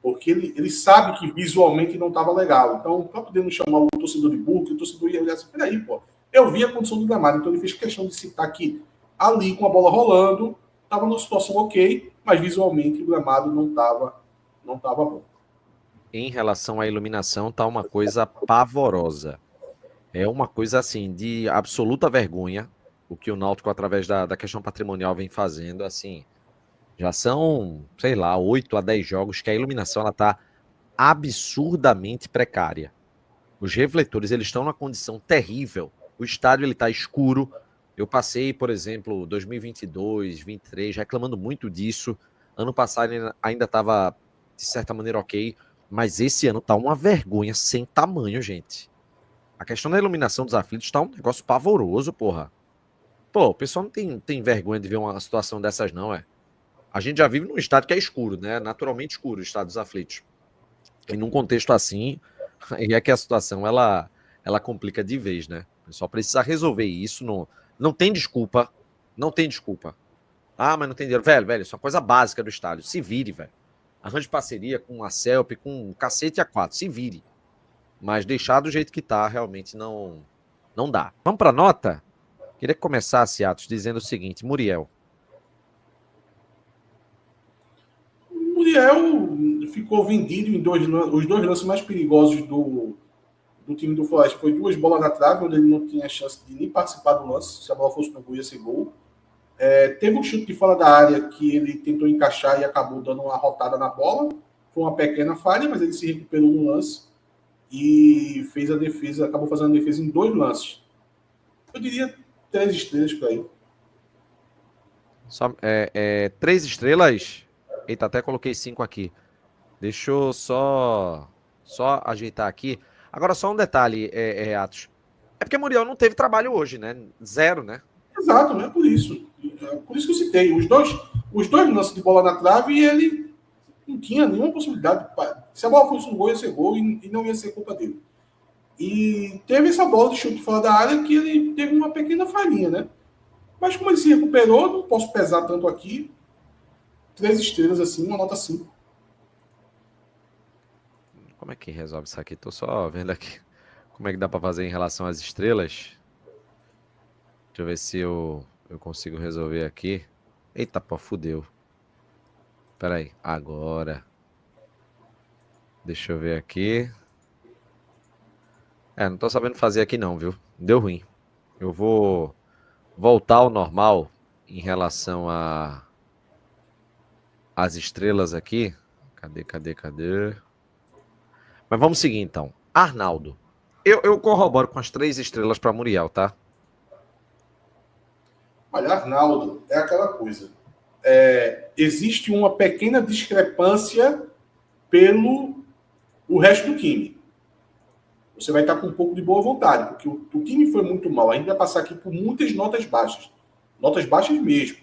porque ele sabe que visualmente não estava legal. Então, para poder não chamar o torcedor de burro, que o torcedor ia olhar assim, peraí, pô, eu vi a condição do gramado, então ele fez questão de citar que ali, com a bola rolando, estava numa situação ok, mas visualmente o gramado não tava bom. Em relação à iluminação, tá uma coisa pavorosa. É uma coisa, assim, de absoluta vergonha, o que o Náutico, através da questão patrimonial, vem fazendo, assim, já são, sei lá, 8 a 10 jogos que a iluminação, ela tá absurdamente precária. Os refletores, eles estão numa condição terrível. O estádio, ele tá escuro. Eu passei, por exemplo, 2022, 2023, reclamando muito disso. Ano passado ainda estava, de certa maneira, ok. Mas esse ano tá uma vergonha sem tamanho, gente. A questão da iluminação dos aflitos tá um negócio pavoroso, porra. Pô, o pessoal não tem vergonha de ver uma situação dessas, não, é? A gente já vive num estado que é escuro, né? Naturalmente escuro, o estado dos aflitos. E num contexto assim, e é que a situação, ela complica de vez, né? O pessoal precisa resolver isso. Não tem desculpa. Não tem desculpa. Ah, mas não tem dinheiro. Velho, isso é uma coisa básica do estádio. Se vire, velho. Arranje parceria com a CELP, com o cacete A4. Se vire. Mas deixar do jeito que tá, realmente não dá. Vamos pra nota? Queria que começasse, Atos, dizendo o seguinte. Muriel. O Muriel ficou vendido em os dois lances mais perigosos do time do Floresta. Foi 2 bolas na trave, onde ele não tinha chance de nem participar do lance. Se a bola fosse no gol, ia ser gol. Teve um chute de fora da área que ele tentou encaixar e acabou dando uma rotada na bola. Foi uma pequena falha, mas ele se recuperou no lance e fez a defesa, acabou fazendo a defesa em 2 lances. Eu diria 3 estrelas para ele. 3 estrelas? Eita, até coloquei 5 aqui. Deixa eu só ajeitar aqui. Agora, só um detalhe, Atos. É porque Muriel não teve trabalho hoje, né? 0, né? Exato, é por isso. É por isso que eu citei. Os dois lances de bola na trave e ele não tinha nenhuma possibilidade. Se a bola fosse no gol, ia ser gol e não ia ser culpa dele. E teve essa bola de chute fora da área que ele teve uma pequena falhinha, né? Mas como ele se recuperou, não posso pesar tanto aqui. 3 estrelas assim, uma nota 5. Como é que resolve isso aqui? Tô só vendo aqui como é que dá pra fazer em relação às estrelas. Deixa eu ver se eu consigo resolver aqui. Eita, pô, fudeu. Pera aí, agora. Deixa eu ver aqui. Não tô sabendo fazer aqui não, viu? Deu ruim. Eu vou voltar ao normal em relação às estrelas aqui. Cadê? Mas vamos seguir então. Arnaldo. Eu corroboro com as 3 estrelas para Muriel, tá? Olha, Arnaldo, é aquela coisa. Existe uma pequena discrepância pelo o resto do time. Você vai estar com um pouco de boa vontade, porque o time foi muito mal. A gente vai passar aqui por muitas notas baixas. Notas baixas mesmo.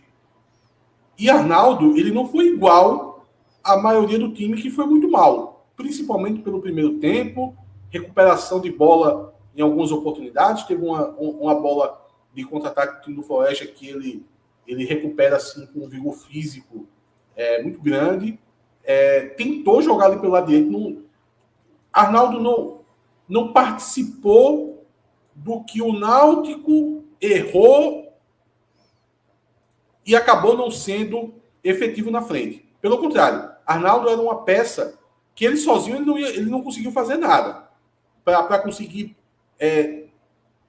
E Arnaldo, ele não foi igual à maioria do time que foi muito mal. Principalmente pelo primeiro tempo, recuperação de bola em algumas oportunidades. Teve uma bola de contra-ataque do time do Floresta que ele recupera assim com um vigor físico muito grande. Tentou jogar ali pelo lado direito. Arnaldo não participou do que o Náutico errou e acabou não sendo efetivo na frente. Pelo contrário, Arnaldo era uma peça que ele sozinho ele não conseguiu fazer nada para conseguir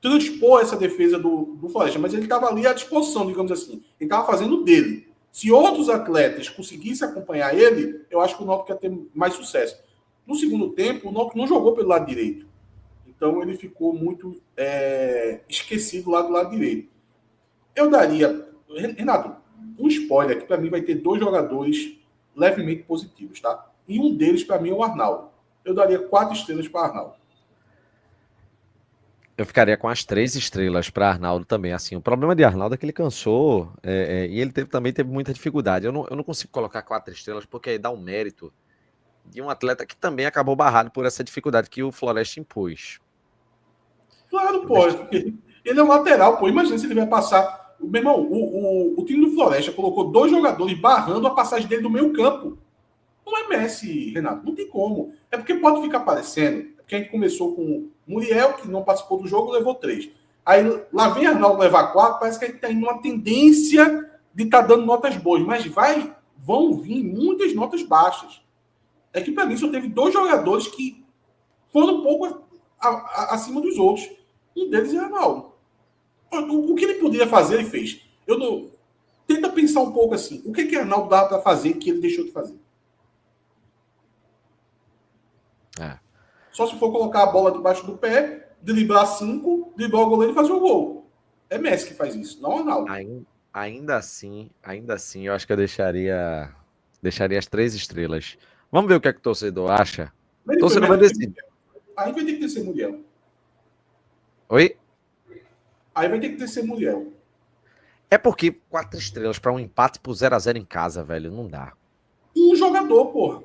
transpor essa defesa do Floresta, mas ele estava ali à disposição, digamos assim. Ele estava fazendo dele. Se outros atletas conseguissem acompanhar ele, eu acho que o Náutico ia ter mais sucesso. No segundo tempo, o Náutico não jogou pelo lado direito. Então, ele ficou muito esquecido lá do lado direito. Eu daria... Renato, um spoiler que para mim vai ter 2 jogadores levemente positivos, tá? E um deles, para mim, é o Arnaldo. Eu daria 4 estrelas para Arnaldo. Eu ficaria com as 3 estrelas para Arnaldo também. Assim, o problema de Arnaldo é que ele cansou e ele também teve muita dificuldade. Eu não consigo colocar 4 estrelas porque aí dá um mérito de um atleta que também acabou barrado por essa dificuldade que o Floresta impôs. Claro, pô. Ele é um lateral, pô. Imagina se ele vai passar. Meu irmão, o time do Floresta colocou 2 jogadores barrando a passagem dele do meio campo. Não é Messi, Renato. Não tem como. É porque pode ficar parecendo. É porque a gente começou com Muriel, que não participou do jogo, levou 3. Aí lá vem Arnaldo levar 4. Parece que a gente está indo numa tendência de estar dando notas boas. Mas vão vir muitas notas baixas. É que para mim só teve 2 jogadores que foram um pouco acima dos outros. Um deles é Arnaldo. O que ele poderia fazer, ele fez. Eu não... Tenta pensar um pouco assim. O que Arnaldo dava para fazer que ele deixou de fazer? Só se for colocar a bola debaixo do pé, driblar 5, driblar o goleiro e fazer o gol. É Messi que faz isso, não Arnaldo. Ainda assim, eu acho que eu deixaria as 3 estrelas. Vamos ver o que é que o torcedor acha. O torcedor vai decidir. Aí vai ter que descer Muriel. Oi? Aí vai ter que descer Muriel. É porque 4 estrelas para um empate por 0-0 em casa, velho, não dá. Um jogador, porra.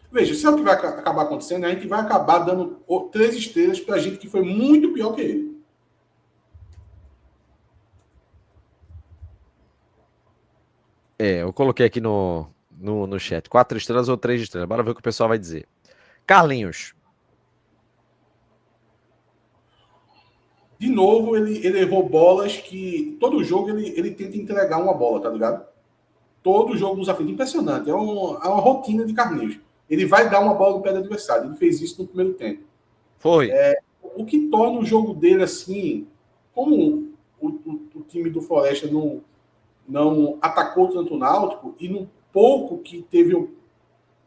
Veja, sabe o que vai acabar acontecendo? A gente vai acabar dando 3 estrelas pra gente que foi muito pior que ele. Eu coloquei aqui no chat. 4 estrelas ou 3 estrelas. Bora ver o que o pessoal vai dizer. Carlinhos. De novo, ele errou bolas que... Todo jogo ele tenta entregar uma bola, tá ligado? Todo jogo dos aflitos. Impressionante. É uma rotina de Carlinhos. Ele vai dar uma bola no pé do adversário. Ele fez isso no primeiro tempo. Foi. O que torna o jogo dele assim... Como o time do Floresta não atacou tanto o Náutico, e no pouco que teve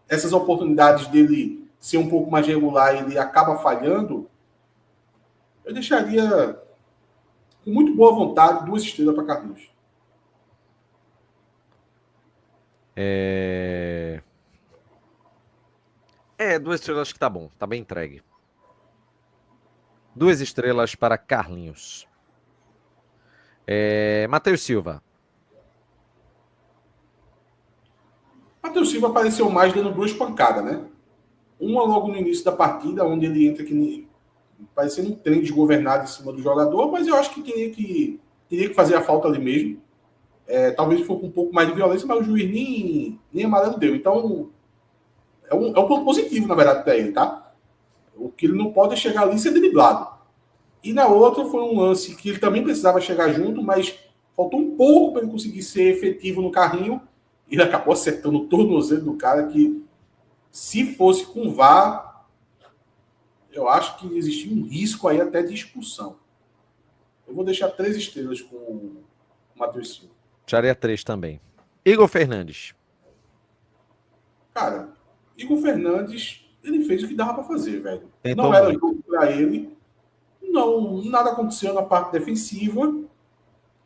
essas oportunidades dele ser um pouco mais regular, ele acaba falhando, eu deixaria com muito boa vontade 2 estrelas para Carlinhos. 2 estrelas acho que tá bom. Tá bem entregue. 2 estrelas para Carlinhos. Matheus Silva. Matheus Silva apareceu mais dando 2 pancadas, né? Uma logo no início da partida, onde ele entra parecendo um trem desgovernado em cima do jogador, mas eu acho que teria que fazer a falta ali mesmo. Talvez for com um pouco mais de violência, mas o juiz nem amarelo deu. Então, é um ponto positivo, na verdade, para ele, tá? O que ele não pode é chegar ali e ser driblado. E na outra foi um lance que ele também precisava chegar junto, mas faltou um pouco para ele conseguir ser efetivo no carrinho. E ele acabou acertando o tornozelo do cara que, se fosse com VAR, eu acho que existia um risco aí até de expulsão. Eu vou deixar 3 estrelas com o Matheus Silva. Tiraria 3 também. Igor Fernandes. Cara, Igor Fernandes, ele fez o que dava para fazer, velho. Tentou Não era muito. jogo para ele. Não, nada aconteceu na parte defensiva.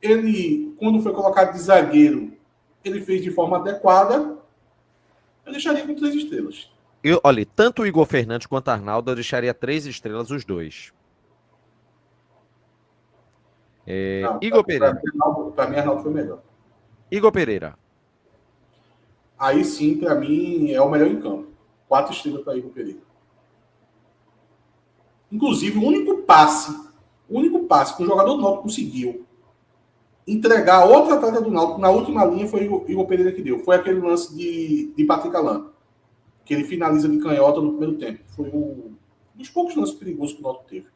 Ele, quando foi colocado de zagueiro, ele fez de forma adequada. Eu deixaria com 3 estrelas. Olha, tanto o Igor Fernandes quanto o Arnaldo, eu deixaria 3 estrelas os dois. Igor Pereira. Para mim, Arnaldo foi melhor. Igor Pereira. Aí sim, para mim, é o melhor em campo. 4 estrelas para Igor Pereira. Inclusive, o único passe que o jogador do Náutico conseguiu entregar outra atleta do Náutico na última linha foi o Igor Pereira que deu. Foi aquele lance de Patrick Alain, que ele finaliza de canhota no primeiro tempo. Foi um dos poucos lances perigosos que o Náutico teve.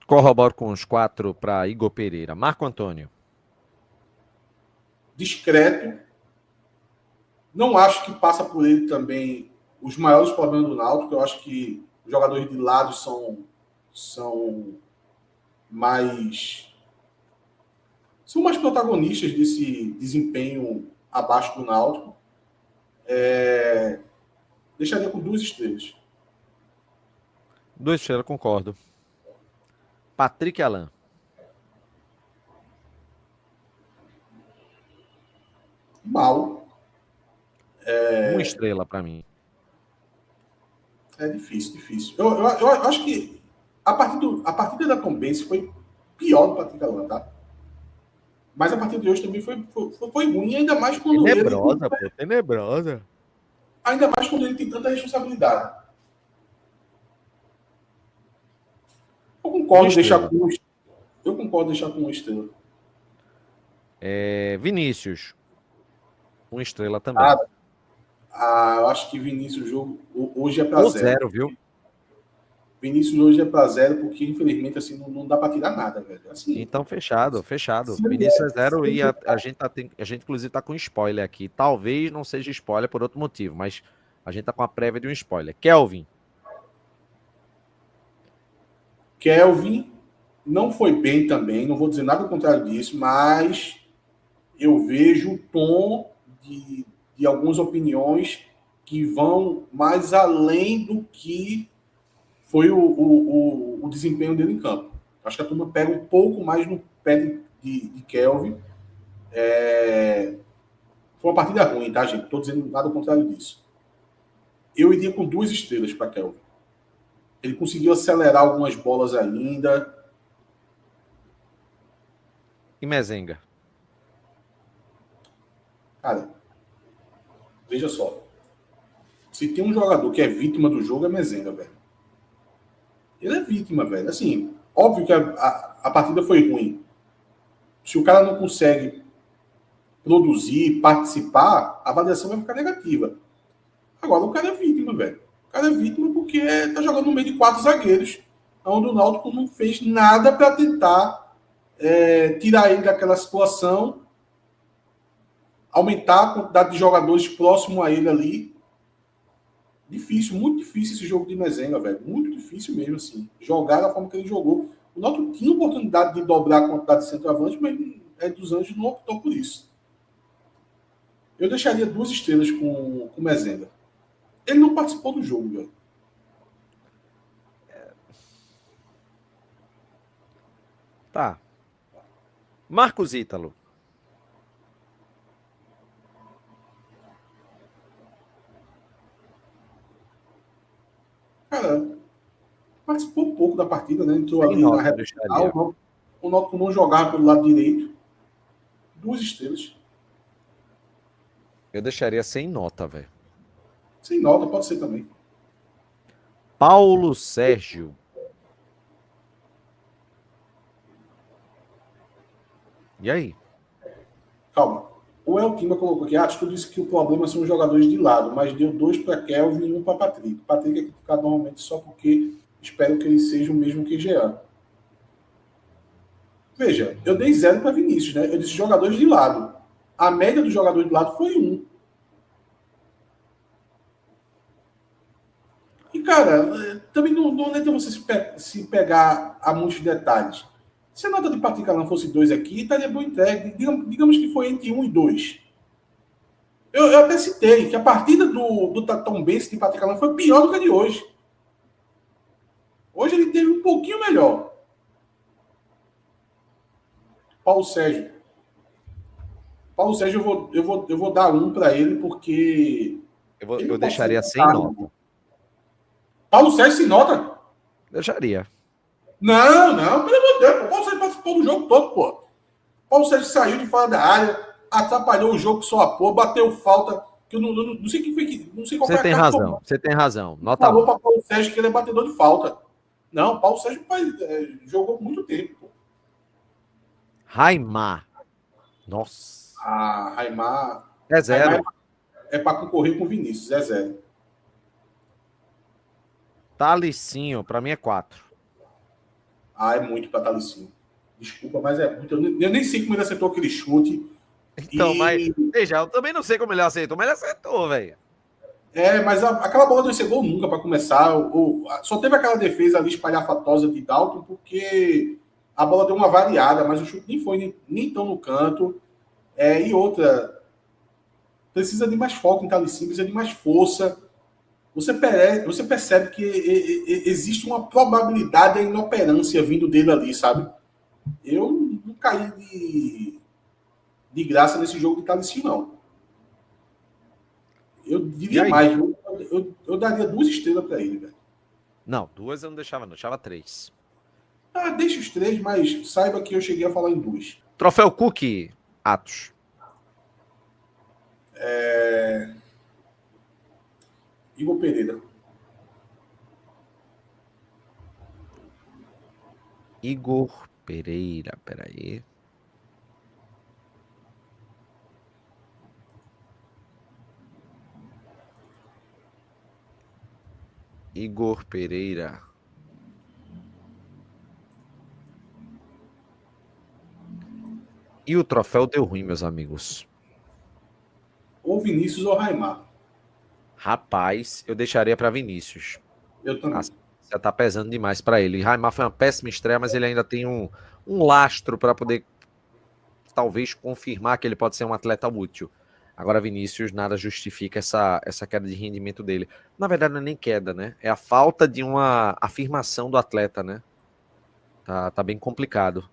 Corroboro com os 4 para Igor Pereira. Marco Antônio. Discreto. Não acho que passa por ele também os maiores problemas do Náutico. Eu acho que os jogadores de lado são mais são mais protagonistas desse desempenho abaixo do Náutico. Deixaria com 2 estrelas. 2 estrelas, concordo. Patrick Alain. Mal. 1 estrela para mim. É difícil. Eu acho que a partida da Tombense foi pior do Patrick Alain, tá? Mas a partida de hoje também foi ruim, ainda mais quando tenebrosa. Ainda mais quando ele tem tanta responsabilidade. Eu concordo deixar com 1 estrela. Vinícius. 1 estrela também. Eu acho que Vinícius, o jogo hoje é para 0, viu? Vinícius hoje é para 0, porque infelizmente assim, não dá para tirar nada, velho. Assim, então, fechado. Vinícius é 0 e a gente inclusive tá com spoiler aqui. Talvez não seja spoiler por outro motivo, mas a gente tá com a prévia de um spoiler. Kelvin não foi bem também, não vou dizer nada contrário disso, mas eu vejo o tom de algumas opiniões que vão mais além do que foi o desempenho dele em campo. Acho que a turma pega um pouco mais no pé de Kelvin. Foi uma partida ruim, tá, gente? Não estou dizendo nada contrário disso. Eu iria com 2 estrelas para Kelvin. Ele conseguiu acelerar algumas bolas ainda. e Mezenga. Cara, veja só. Se tem um jogador que é vítima do jogo, é Mezenga, velho. Ele é vítima, velho. Assim, óbvio que a partida foi ruim. Se o cara não consegue produzir, participar, a avaliação vai ficar negativa. Agora, o cara é vítima, velho. O cara é vítima porque tá jogando no meio de 4 zagueiros, onde o Náutico não fez nada para tentar tirar ele daquela situação, aumentar a quantidade de jogadores próximo a ele ali. Difícil, muito difícil esse jogo de Mezenga, velho. Muito difícil mesmo, assim. Jogar da forma que ele jogou. O Náutico tinha oportunidade de dobrar a quantidade de centroavante, mas dos Anjos não optou por isso. Eu deixaria 2 estrelas com o Mezenga. Ele não participou do jogo, velho. Tá. Marcos Ítalo. Cara, participou pouco da partida, né? Entrou Sem ali nota, na reta final. O Náutico não jogava pelo lado direito. 2 estrelas. Eu deixaria sem nota, velho. Sem nota, pode ser também. Paulo Sérgio. E aí? Calma. O El Tima colocou aqui, tu disse que o problema são os jogadores de lado, mas deu 2 para Kelvin e 1 para Patrick. Patrick é criticado normalmente só porque espero que ele seja o mesmo que Jean. Veja, eu dei 0 para Vinícius, né? Eu disse jogadores de lado. A média dos jogadores de lado foi 1. E, cara, também não adianta você se pegar a muitos detalhes. Se a nota de Patrick Alain fosse 2 aqui, estaria bom entregue. Digamos que foi entre 1 e 2. Eu até citei que a partida do Tombense de Patrick Alain foi pior do que a de hoje. Hoje ele teve um pouquinho melhor. Paulo Sérgio, eu vou dar 1 para ele, porque... Eu deixaria sem nota. Paulo Sérgio sem nota? Deixaria. Não, pelo amor de Deus. O Paulo Sérgio participou do jogo todo, pô. Paulo Sérgio saiu de fora da área, atrapalhou o jogo só a pôr, bateu falta, que eu não sei quem foi que. Não sei qual foi a carta. Você tem razão. Nota falou para Paulo Sérgio que ele é batedor de falta. Não, Paulo Sérgio jogou muito tempo, pô. Raimar. Nossa. Raimar. É 0. É para concorrer com o Vinícius, é 0. Talicinho, para mim é 4. É muito para Talicinho. Desculpa, mas é muito. Eu nem sei como ele acertou aquele chute. Então, mas. Veja, eu também não sei como ele acertou, mas ele acertou, velho. Mas aquela bola não chegou nunca para começar. Só teve aquela defesa ali espalhafatosa de Dalton, porque a bola deu uma variada, mas o chute nem foi nem tão no canto. E outra, precisa de mais foco em Talicinho, precisa de mais força. Você percebe que existe uma probabilidade da inoperância vindo dele ali, sabe? Eu não caí de graça nesse jogo de Talicinho, não. Eu diria mais, eu daria 2 estrelas para ele, velho. Não, 2 eu não deixava, não, deixava 3. Deixa os 3, mas saiba que eu cheguei a falar em 2. Troféu Cook, Atos. Igor Pereira. Igor Pereira, peraí. Igor Pereira. E o troféu deu ruim, meus amigos. Ou Vinícius ou Raimar. Rapaz, eu deixaria para Vinícius. Eu também. Já tá pesando demais para ele. Raimar foi uma péssima estreia, mas ele ainda tem um lastro para poder talvez confirmar que ele pode ser um atleta útil. Agora, Vinícius, nada justifica essa queda de rendimento dele. Na verdade, não é nem queda, né? É a falta de uma afirmação do atleta, né? Tá bem complicado.